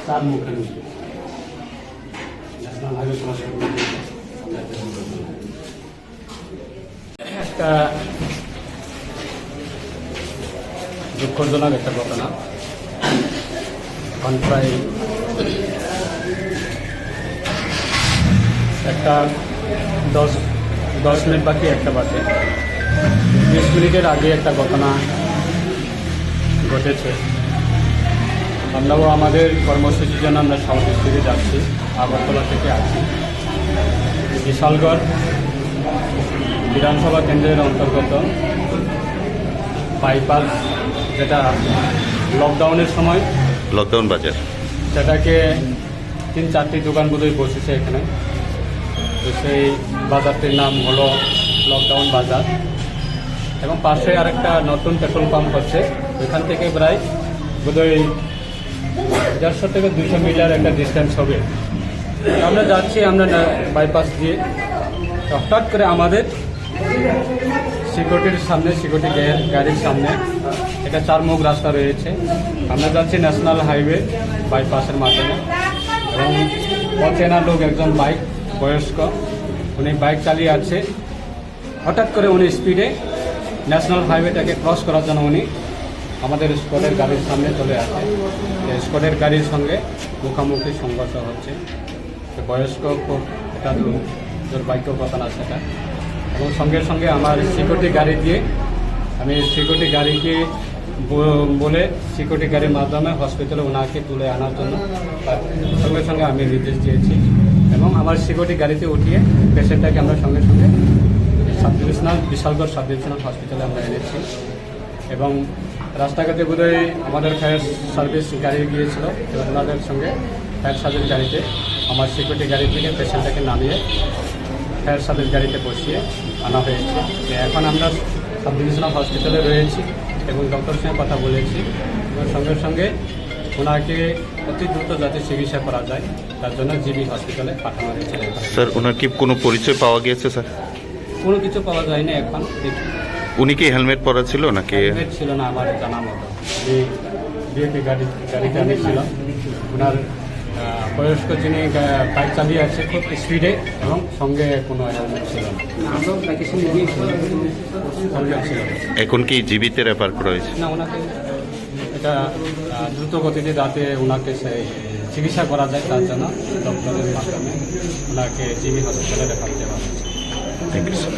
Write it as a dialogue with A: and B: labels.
A: চার মুখের national highway cross একটা দুঃখজনক একটা ঘটনা। এখন প্রায় একটা 10 মিনিট বাকি একটা বাজে 20 মিনিটের আগে একটা ঘটনা ঘটেছে। আমরাও আমাদের কর্মসূচির জন্য আমরা সাউথ স্ট্রিটে যাচ্ছি, আগরতলা থেকে আছি। বিশালগড় বিধানসভা কেন্দ্রের অন্তর্গত বাইপাস, যেটা লকডাউনের সময়
B: লকডাউন বাজার,
A: সেটাকে 3-4টি দোকান বোধহয় বসেছে এখানে। তো সেই বাজারটির নাম হলো লকডাউন বাজার এবং পাশে আরেকটা নতুন পেট্রোল পাম্প হচ্ছে। ওইখান থেকে প্রায় বোধহয় 150 থেকে 200 মিটার একটা ডিস্টেন্স হবে। আমরা যাচ্ছি আমরা বাইপাস দিয়ে, হঠাৎ করে আমাদের সিকিউরিটির সামনে, সিকিউরিটি গাড়ির সামনে একটা 4 মুখ রাস্তা রয়েছে। আমরা যাচ্ছি ন্যাশনাল হাইওয়ে বাইপাসের মাধ্যমে এবং অচেনা লোক একজন বাইক, বয়স্ক, উনি বাইক চালিয়ে আছে। হঠাৎ করে উনি স্পিডে ন্যাশনাল হাইওয়েটাকে ক্রস করার জন্য উনি আমাদের স্কোয়াডের গাড়ির সামনে চলে আসে। স্কোয়াডের গাড়ির সঙ্গে মুখোমুখি সংঘর্ষ হচ্ছে। বয়স্ক খুব একটা দুর্ভাগ্য ঘটনা সেটা। এবং সঙ্গে সঙ্গে আমার সিকিউরিটি গাড়ি দিয়ে আমি সিকিউরিটি গাড়িকে বলে সিকিউরিটি গাড়ির মাধ্যমে হসপিটালে ওনাকে তুলে আনার জন্য সঙ্গে সঙ্গে আমি নির্দেশ দিয়েছি এবং আমার সিকিউরিটি গাড়িতে উঠিয়ে পেশেন্টটাকে আমরা সঙ্গে সঙ্গে বিশালগড় সাব ডিভিশনাল হসপিটালে আমরা এনেছি। এবং রাস্তাঘাটে বোধহয় আমাদের ফায়ার সার্ভিস গাড়ি গিয়েছিল এবং ওনাদের সঙ্গে ফায়ার সার্ভিস গাড়িতে আমার সিকিউরিটি গাড়ি থেকে পেশেন্টটাকে নামিয়ে ফায়ার সার্ভিস গাড়িতে বসিয়ে আনা হয়েছে। এখন আমরা সাব ডিভিশনাল হসপিটালে রয়েছি এবং ডক্টরের সঙ্গে কথা বলেছি এবং সঙ্গে সঙ্গে ওনাকে অতি দ্রুত যাতে চিকিৎসা করা যায় তার জন্য জিবি হসপিটালে পাঠানো হয়েছে।
B: স্যার ওনার কি কোনো পরিচয় পাওয়া গিয়েছে? স্যার
A: কোনো কিছু পাওয়া যায়নি এখন।
B: উনি কি হেলমেট পরা ছিল নাকি?
A: হেলমেট ছিল না আমার জানা মতো। বিএপি গাড়িতে আমি ছিলাম। ওনার বয়স্ক যিনি বাইক চালিয়ে আছে খুব স্পিডে এবং সঙ্গে কোনো হেলমেট ছিল না। হেলমেট ছিল
B: এখন কি জীবিতে রেফার করা হয়েছে?
A: না, ওনাকে এটা দ্রুত গতিতে যাতে ওনাকে সেই চিকিৎসা করা যায় তার জন্য ডক্টরের মাধ্যমে ওনাকে জিবি হসপিটালে রেফার দেওয়া হয়েছে।
B: Thank you sir.